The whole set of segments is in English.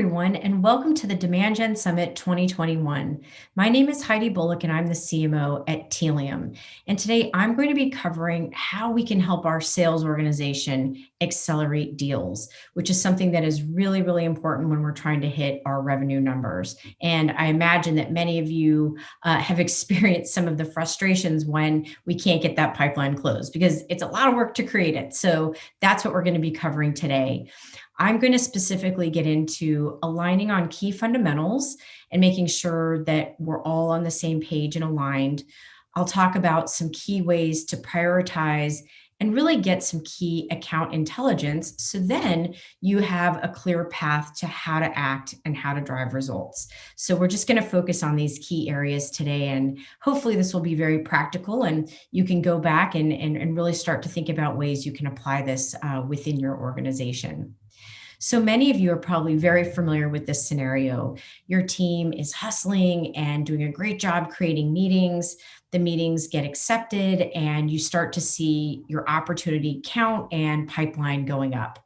everyone, and welcome to the Demand Gen Summit 2021. My name is Heidi Bullock, and I'm the CMO at Telium. And today I'm going to be covering how we can help our sales organization accelerate deals, which is something that is really, really important when we're trying to hit our revenue numbers. And I imagine that many of you have experienced some of the frustrations when we can't get that pipeline closed because it's a lot of work to create it. So that's what we're going to be covering today. I'm going to specifically get into aligning on key fundamentals and making sure that we're all on the same page and aligned. I'll talk about some key ways to prioritize and really get some key account intelligence so then you have a clear path to how to act and how to drive results. So we're just going to focus on these key areas today, and hopefully this will be very practical and you can go back and really start to think about ways you can apply this within your organization. So many of you are probably very familiar with this scenario. Your team is hustling and doing a great job creating meetings. The meetings get accepted and you start to see your opportunity count and pipeline going up.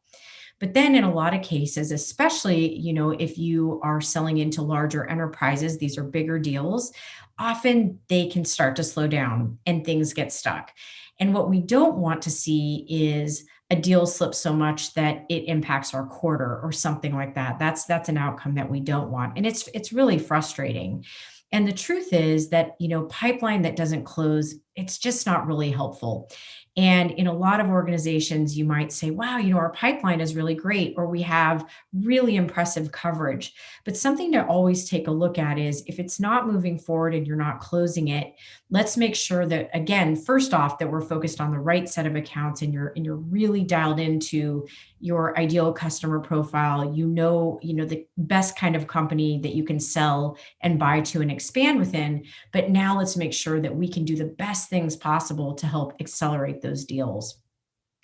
But then in a lot of cases, especially, if you are selling into larger enterprises, these are bigger deals, often they can start to slow down and things get stuck. And what we don't want to see is a deal slip so much that it impacts our quarter or something like that. That's an outcome that we don't want. And it's really frustrating. And the truth is that, pipeline that doesn't close, it's just not really helpful. And in a lot of organizations, you might say, wow, our pipeline is really great, or we have really impressive coverage. But something to always take a look at is if it's not moving forward and you're not closing it, let's make sure that, again, first off, that we're focused on the right set of accounts and you're really dialed into your ideal customer profile. The best kind of company that you can sell and buy to and expand within. But now let's make sure that we can do the best things possible to help accelerate those deals.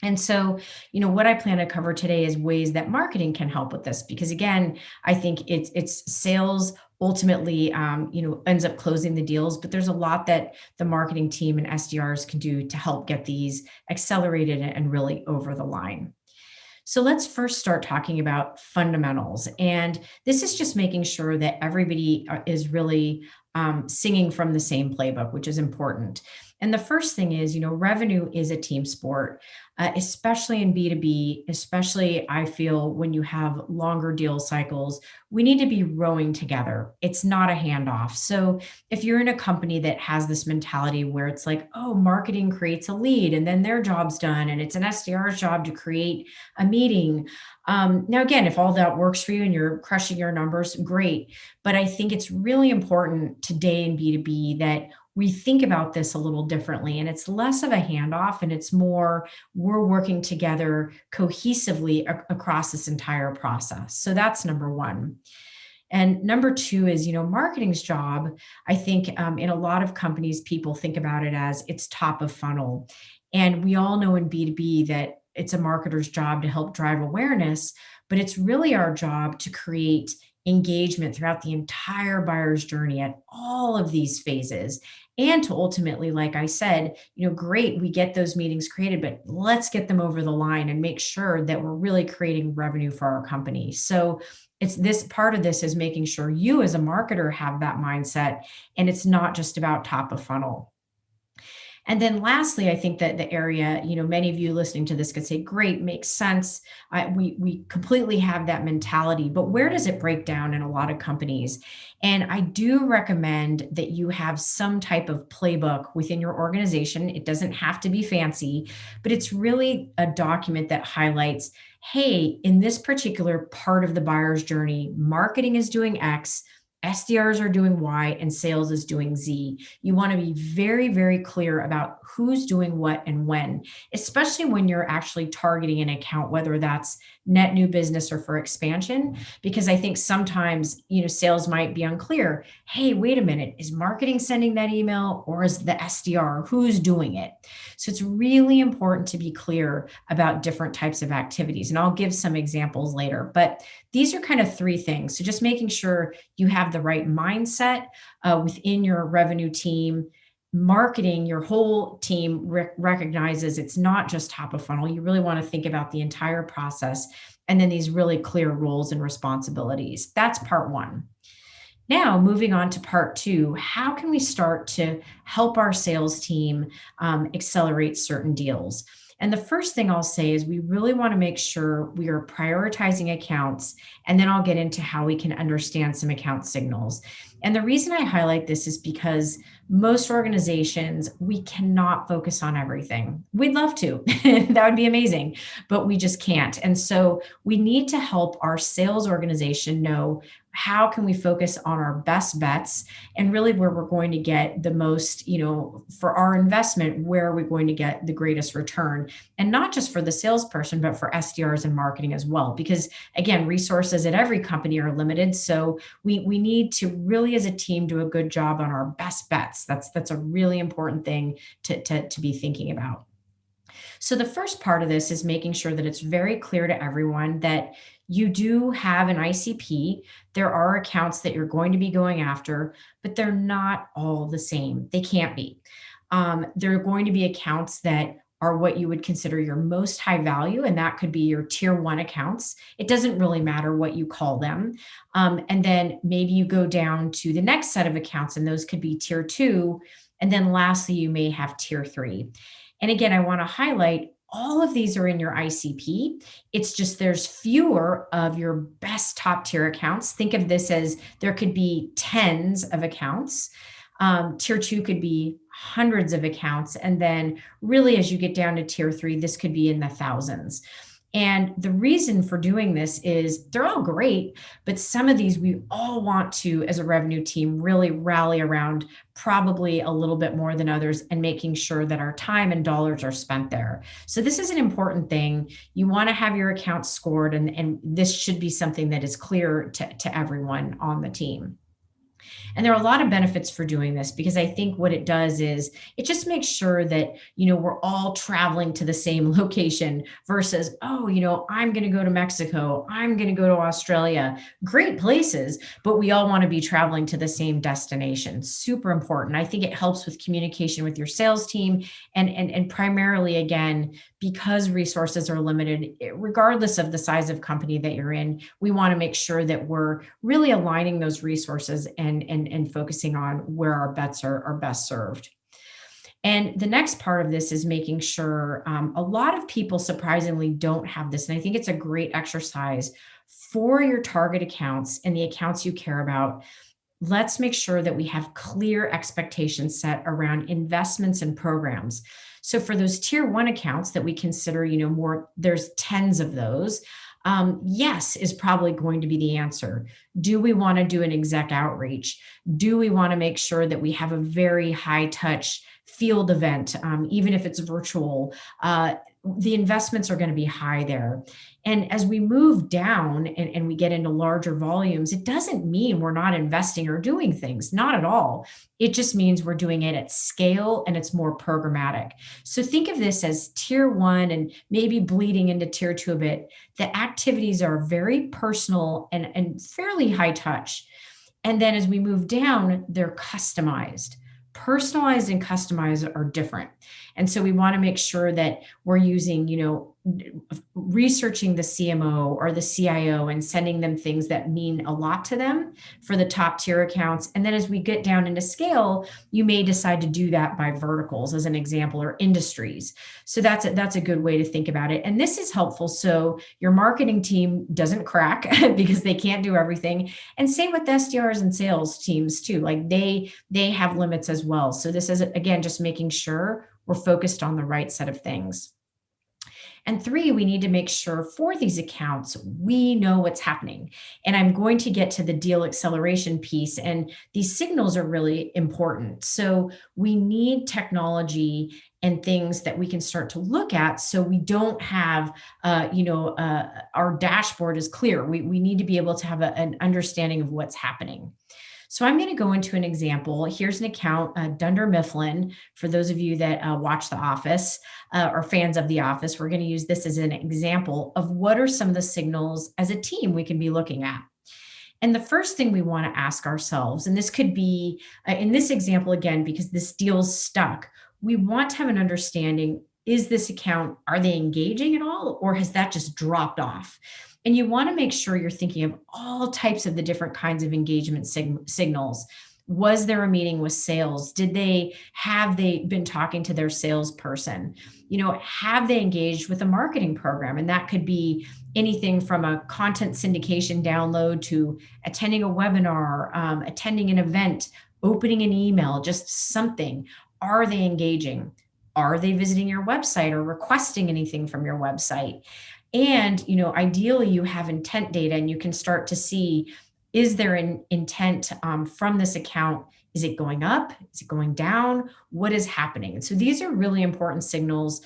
And so, what I plan to cover today is ways that marketing can help with this, because again, I think it's sales ultimately, ends up closing the deals, but there's a lot that the marketing team and SDRs can do to help get these accelerated and really over the line. So let's first start talking about fundamentals. And this is just making sure that everybody is really singing from the same playbook, which is important. And the first thing is, revenue is a team sport, especially in B2B, especially I feel when you have longer deal cycles, we need to be rowing together. It's not a handoff. So if you're in a company that has this mentality where it's like, oh, marketing creates a lead and then their job's done and it's an SDR's job to create a meeting. Now, again, if all that works for you and you're crushing your numbers, great. But I think it's really important today in B2B that we think about this a little differently, and it's less of a handoff and it's more we're working together cohesively across this entire process. So that's number one. And number two is, marketing's job. I think in a lot of companies, people think about it as it's top of funnel. And we all know in B2B that it's a marketer's job to help drive awareness, but it's really our job to create engagement throughout the entire buyer's journey at all of these phases. And to ultimately, like I said, great, we get those meetings created, but let's get them over the line and make sure that we're really creating revenue for our company. So it's this part of this is making sure you as a marketer have that mindset, and it's not just about top of funnel. And then lastly, I think that the area, many of you listening to this could say, great, makes sense. We completely have that mentality, but where does it break down in a lot of companies? And I do recommend that you have some type of playbook within your organization. It doesn't have to be fancy, but it's really a document that highlights, hey, in this particular part of the buyer's journey, marketing is doing X, SDRs are doing Y, and sales is doing Z. You want to be very, very clear about who's doing what and when, especially when you're actually targeting an account, whether that's net new business or for expansion, because I think sometimes, sales might be unclear. Hey, wait a minute, is marketing sending that email or is the SDR? Who's doing it? So it's really important to be clear about different types of activities. And I'll give some examples later, but these are kind of three things. So just making sure you have the right mindset within your revenue team, marketing, your whole team recognizes it's not just top of funnel. You really want to think about the entire process and then these really clear roles and responsibilities. That's part one. Now, moving on to part two, how can we start to help our sales team accelerate certain deals? And the first thing I'll say is we really want to make sure we are prioritizing accounts, and then I'll get into how we can understand some account signals. And the reason I highlight this is because most organizations, we cannot focus on everything. We'd love to, that would be amazing, but we just can't. And so we need to help our sales organization know how can we focus on our best bets and really where we're going to get the most, for our investment, where are we going to get the greatest return? And not just for the salesperson, but for SDRs and marketing as well. Because again, resources at every company are limited. So we need to really, as a team, do a good job on our best bets. That's a really important thing to be thinking about. So the first part of this is making sure that it's very clear to everyone that you do have an ICP. There are accounts that you're going to be going after, but they're not all the same. They can't be. There are going to be accounts that are what you would consider your most high value, and that could be your tier one accounts. It doesn't really matter what you call them. And then maybe you go down to the next set of accounts, and those could be tier two. And then lastly, you may have tier three. And again, I want to highlight all of these are in your ICP. It's just there's fewer of your best top tier accounts. Think of this as there could be tens of accounts. Tier two could be hundreds of accounts. And then really, as you get down to tier three, this could be in the thousands. And the reason for doing this is they're all great, but some of these we all want to, as a revenue team, really rally around probably a little bit more than others and making sure that our time and dollars are spent there. So this is an important thing. You want to have your accounts scored, and this should be something that is clear to everyone on the team. And there are a lot of benefits for doing this because I think what it does is it just makes sure that, we're all traveling to the same location versus, I'm going to go to Mexico. I'm going to go to Australia. Great places, but we all want to be traveling to the same destination. Super important. I think it helps with communication with your sales team and primarily, again, because resources are limited, regardless of the size of company that you're in, we want to make sure that we're really aligning those resources and focusing on where our bets are best served. And the next part of this is making sure a lot of people surprisingly don't have this. And I think it's a great exercise for your target accounts and the accounts you care about. Let's make sure that we have clear expectations set around investments and programs. So for those tier one accounts that we consider, more, there's tens of those. Yes is probably going to be the answer. Do we want to do an exec outreach? Do we want to make sure that we have a very high touch field event, even if it's virtual? The investments are going to be high there. And as we move down and we get into larger volumes, it doesn't mean we're not investing or doing things, not at all. It just means we're doing it at scale and it's more programmatic. So think of this as tier one and maybe bleeding into tier two a bit. The activities are very personal and fairly high touch. And then as we move down, they're customized. Personalized and customized are different. And so we want to make sure that we're using, researching the CMO or the CIO and sending them things that mean a lot to them for the top tier accounts. And then as we get down into scale, you may decide to do that by verticals as an example, or industries. So that's a good way to think about it. And this is helpful so your marketing team doesn't crack because they can't do everything. And same with SDRs and sales teams too. Like they have limits as well. So this is, again, just making sure we're focused on the right set of things. And three, we need to make sure for these accounts, we know what's happening. And I'm going to get to the deal acceleration piece, and these signals are really important. So we need technology and things that we can start to look at so we don't have, our dashboard is clear. We need to be able to have an understanding of what's happening. So I'm going to go into an example. Here's an account, Dunder Mifflin. For those of you that watch The Office or fans of The Office, we're going to use this as an example of what are some of the signals as a team we can be looking at. And the first thing we want to ask ourselves, and this could be in this example again, because this deal's stuck, we want to have an understanding, is this account, are they engaging at all, or has that just dropped off? And you want to make sure you're thinking of all types of the different kinds of engagement signals. Was there a meeting with sales? Have they been talking to their salesperson? Have they engaged with a marketing program? And that could be anything from a content syndication download to attending a webinar, attending an event, opening an email, just something. Are they engaging? Are they visiting your website or requesting anything from your website? And, ideally you have intent data and you can start to see, is there an intent from this account? Is it going up? Is it going down? What is happening? And so these are really important signals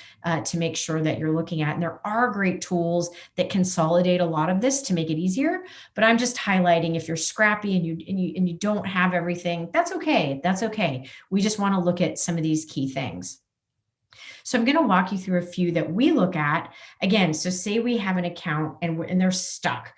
to make sure that you're looking at. And there are great tools that consolidate a lot of this to make it easier. But I'm just highlighting, if you're scrappy and you don't have everything, that's okay. That's okay. We just want to look at some of these key things. So I'm going to walk you through a few that we look at. Again, so say we have an account and they're stuck.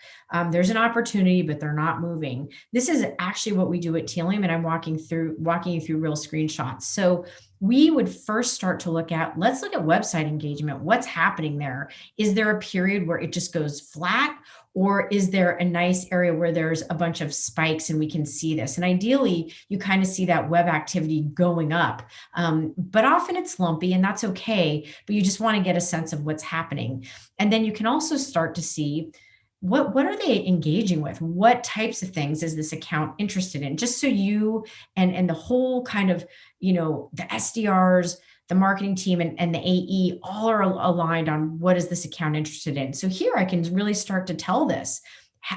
There's an opportunity, but they're not moving. This is actually what we do at Telium, and I'm walking you through real screenshots. So we would first start to let's look at website engagement. What's happening there? Is there a period where it just goes flat? Or is there a nice area where there's a bunch of spikes and we can see this? And ideally, you kind of see that web activity going up. But often it's lumpy, and that's okay. But you just want to get a sense of what's happening. And then you can also start to see, what are they engaging with? What types of things is this account interested in? Just so you and the whole kind of, the SDRs, the marketing team and the AE all are aligned on what is this account interested in. So here I can really start to tell this.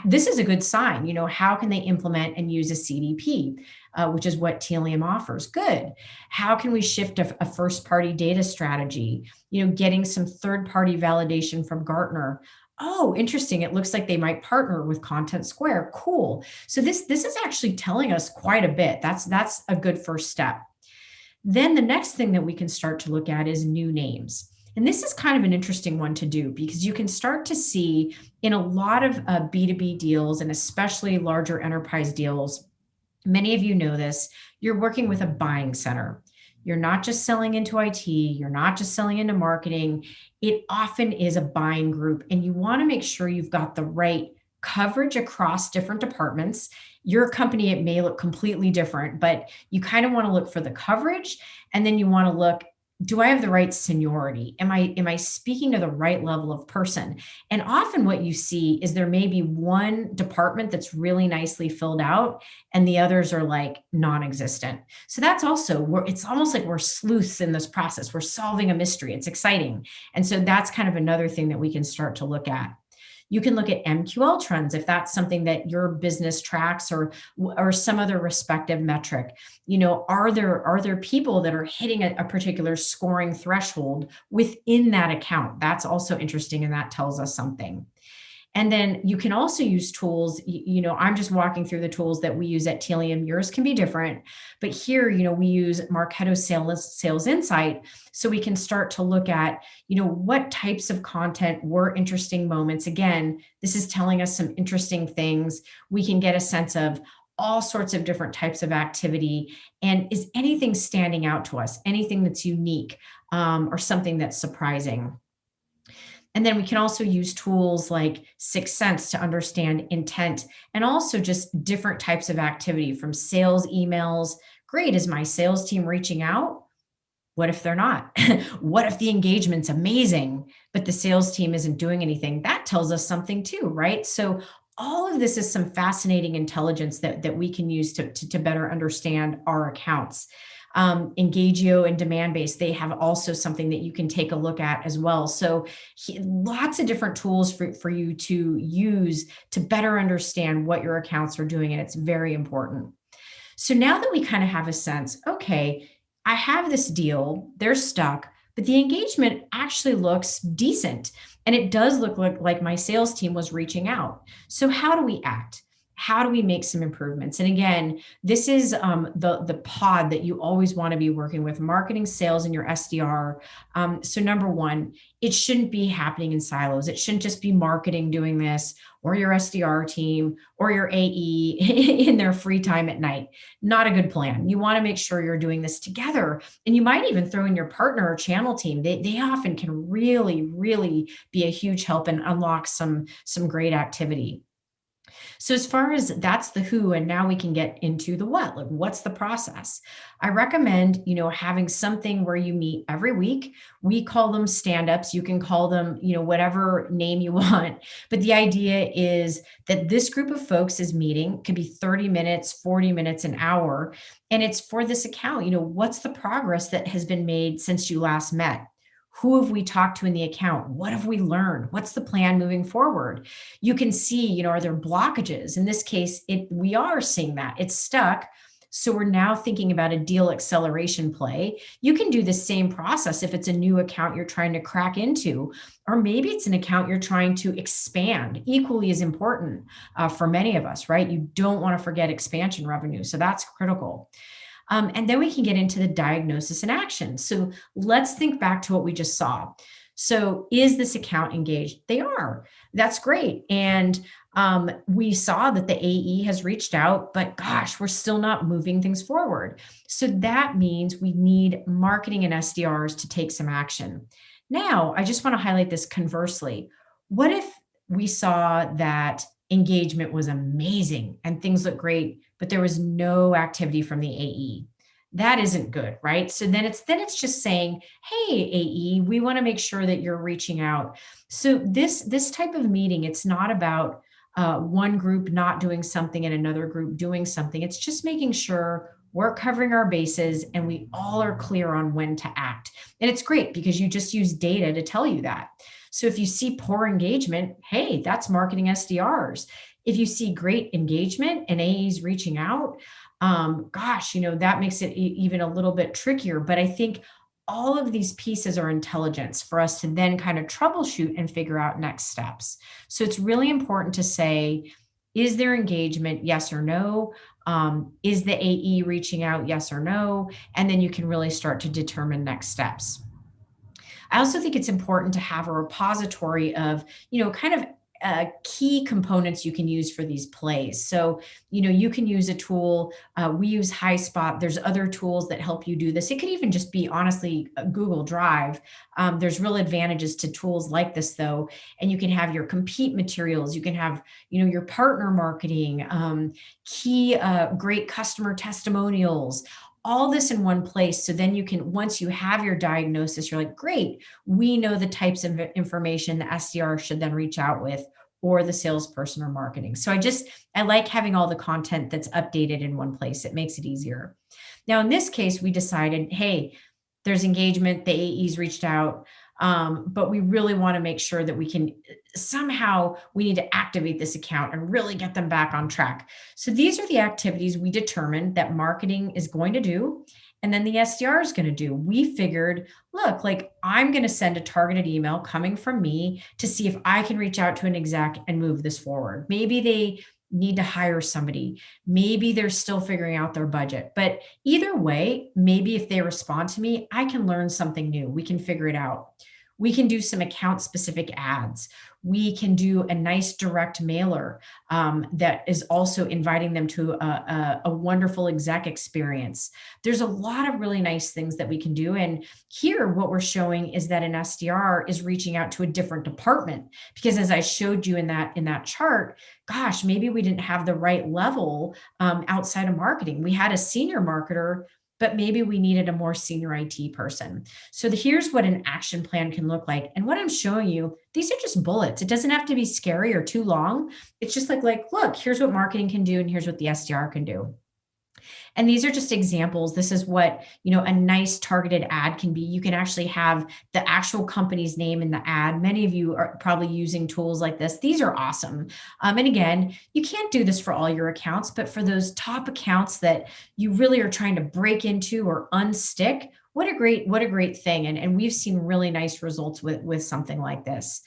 This is a good sign. How can they implement and use a CDP, which is what Telium offers? Good. How can we shift a first-party data strategy? Getting some third-party validation from Gartner. Oh, interesting. It looks like they might partner with Content Square. Cool. So this is actually telling us quite a bit. That's a good first step. Then the next thing that we can start to look at is new names. And this is kind of an interesting one to do, because you can start to see in a lot of B2B deals, and especially larger enterprise deals, many of you know this, you're working with a buying center. You're not just selling into IT, you're not just selling into marketing. It often is a buying group, and you want to make sure you've got the right coverage across different departments. Your company, it may look completely different, but you kind of want to look for the coverage. And then you want to look, do I have the right seniority? Am I speaking to the right level of person? And often what you see is there may be one department that's really nicely filled out and the others are like non-existent. So that's also it's almost like we're sleuths in this process. We're solving a mystery. It's exciting. And so that's kind of another thing that we can start to look at. You can look at MQL trends if that's something that your business tracks, or some other respective metric. Are there people that are hitting a particular scoring threshold within that account? That's also interesting, and that tells us something. And then you can also use tools. I'm just walking through the tools that we use at Telium. Yours can be different, but here, we use Marketo Sales Insight, so we can start to look at, what types of content were interesting moments. Again, this is telling us some interesting things. We can get a sense of all sorts of different types of activity. And is anything standing out to us? Anything that's unique, or something that's surprising? And then we can also use tools like Sixth Sense to understand intent, and also just different types of activity, from sales emails. Great. Is my sales team reaching out? What if they're not? What if the engagement's amazing, but the sales team isn't doing anything? That tells us something too, right? So all of this is some fascinating intelligence that we can use to better understand our accounts. Engagio and demand base, they have also something that you can take a look at as well. So lots of different tools for you to use to better understand what your accounts are doing. And it's very important. So now that we kind of have a sense, okay, I have this deal, they're stuck, but the engagement actually looks decent. And it does look like my sales team was reaching out. So how do we act? how do we make some improvements? And again, this is the pod that you always want to be working with: marketing, sales, and your SDR. So number one, it shouldn't be happening in silos. It shouldn't just be marketing doing this, or your SDR team, or your AE in their free time at night. Not a good plan. You want to make sure you're doing this together. And you might even throw in your partner or channel team. They often can really, really be a huge help and unlock some great activity. So as far as that's the who, and now we can get into the what, like what's the process? I recommend, having something where you meet every week. We call them stand-ups. You can call them, whatever name you want. But the idea is that this group of folks is meeting, could be 30 minutes, 40 minutes, an hour. And it's for this account. What's the progress that has been made since you last met? Who have we talked to in the account? What have we learned? What's the plan moving forward? You can see, are there blockages? In this case, we are seeing that it's stuck. So we're now thinking about a deal acceleration play. You can do the same process if it's a new account you're trying to crack into, or maybe it's an account you're trying to expand. Equally as important for many of us, right? You don't want to forget expansion revenue. So that's critical. And then we can get into the diagnosis and action. So let's think back to what we just saw. So is this account engaged? They are. That's great. And we saw that the AE has reached out, but gosh, we're still not moving things forward. So that means we need marketing and SDRs to take some action. Now, I just want to highlight this conversely. What if we saw that engagement was amazing and things look great, but there was no activity from the AE? That isn't good, right? So then it's just saying, hey, AE, we want to make sure that you're reaching out. So this type of meeting, it's not about one group not doing something and another group doing something. It's just making sure we're covering our bases and we all are clear on when to act. And it's great because you just use data to tell you that. So if you see poor engagement, hey, that's marketing SDRs. If you see great engagement and AEs reaching out, gosh, that makes it even a little bit trickier. But I think all of these pieces are intelligence for us to then kind of troubleshoot and figure out next steps. So it's really important to say, is there engagement? Yes or no? Is the AE reaching out? Yes or no? And then you can really start to determine next steps. I also think it's important to have a repository of, kind of key components you can use for these plays. So, you can use a tool. We use HighSpot. There's other tools that help you do this. It could even just be, honestly, Google Drive. There's real advantages to tools like this, though. And you can have your compete materials. You can have, your partner marketing, key great customer testimonials, all this in one place. So then you can, once you have your diagnosis, you're like, great, we know the types of information the SDR should then reach out with, or the salesperson or marketing. So I like having all the content that's updated in one place. It makes it easier. Now, in this case, we decided, hey, there's engagement, the AEs reached out, but we really want to make sure that we need to activate this account and really get them back on track. So these are the activities we determined that marketing is going to do, and then the SDR is going to do. We figured, look, like I'm going to send a targeted email coming from me to see if I can reach out to an exec and move this forward. Maybe they need to hire somebody. Maybe they're still figuring out their budget. But either way, maybe if they respond to me, I can learn something new. We can figure it out. We can do some account specific ads. We can do a nice direct mailer that is also inviting them to a wonderful exec experience. There's a lot of really nice things that we can do. And here, what we're showing is that an SDR is reaching out to a different department, because as I showed you in that chart, gosh, maybe we didn't have the right level outside of marketing. We had a senior marketer, but maybe we needed a more senior IT person. So here's what an action plan can look like. And what I'm showing you, these are just bullets. It doesn't have to be scary or too long. It's just like, look, here's what marketing can do and here's what the SDR can do. And these are just examples. This is what, a nice targeted ad can be. You can actually have the actual company's name in the ad. Many of you are probably using tools like this. These are awesome. And again, you can't do this for all your accounts, but for those top accounts that you really are trying to break into or unstick, what a great thing. And we've seen really nice results with something like this.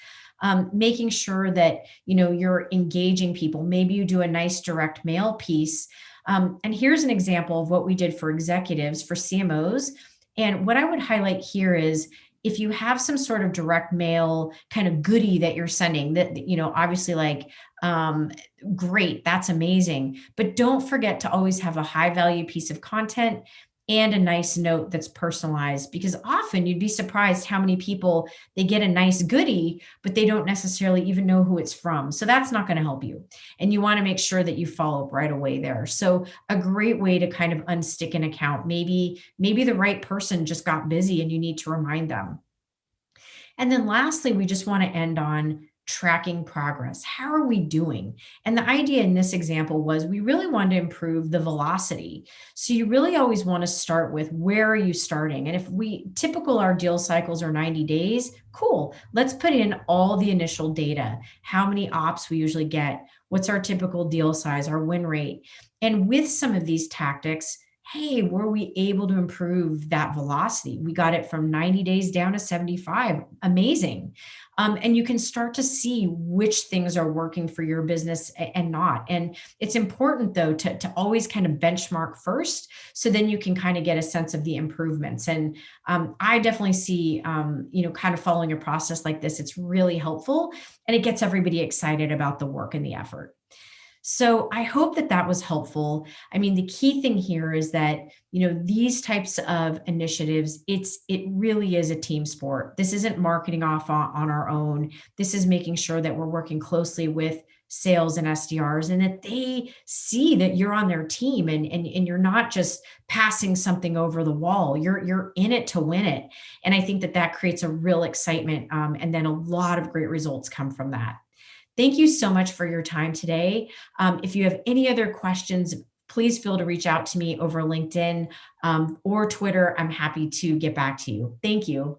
making sure that, you're engaging people. Maybe you do a nice direct mail piece. And here's an example of what we did for executives, for CMOs. And what I would highlight here is, if you have some sort of direct mail kind of goodie that you're sending, that, obviously, like, um, great, that's amazing. But don't forget to always have a high value piece of content and a nice note that's personalized, because often you'd be surprised how many people, they get a nice goodie, but they don't necessarily even know who it's from. So that's not going to help you. And you want to make sure that you follow up right away there. So a great way to kind of unstick an account, maybe the right person just got busy and you need to remind them. And then lastly, we just want to end on tracking progress. How are we doing? And the idea in this example was, we really wanted to improve the velocity. So you really always want to start with, where are you starting? And if our deal cycles are 90 days, cool. Let's put in all the initial data, how many ops we usually get, what's our typical deal size, our win rate. And with some of these tactics, hey, were we able to improve that velocity? We got it from 90 days down to 75. Amazing. And you can start to see which things are working for your business and not. And it's important, though, to always kind of benchmark first. So then you can kind of get a sense of the improvements. And I definitely see, kind of following a process like this, it's really helpful, and it gets everybody excited about the work and the effort. So I hope that that was helpful. I mean, the key thing here is that, these types of initiatives, it really is a team sport. This isn't marketing off on our own. This is making sure that we're working closely with sales and SDRs, and that they see that you're on their team, and you're not just passing something over the wall. You're in it to win it. And I think that that creates a real excitement. And then a lot of great results come from that. Thank you so much for your time today. If you have any other questions, please feel to reach out to me over LinkedIn or Twitter. I'm happy to get back to you. Thank you.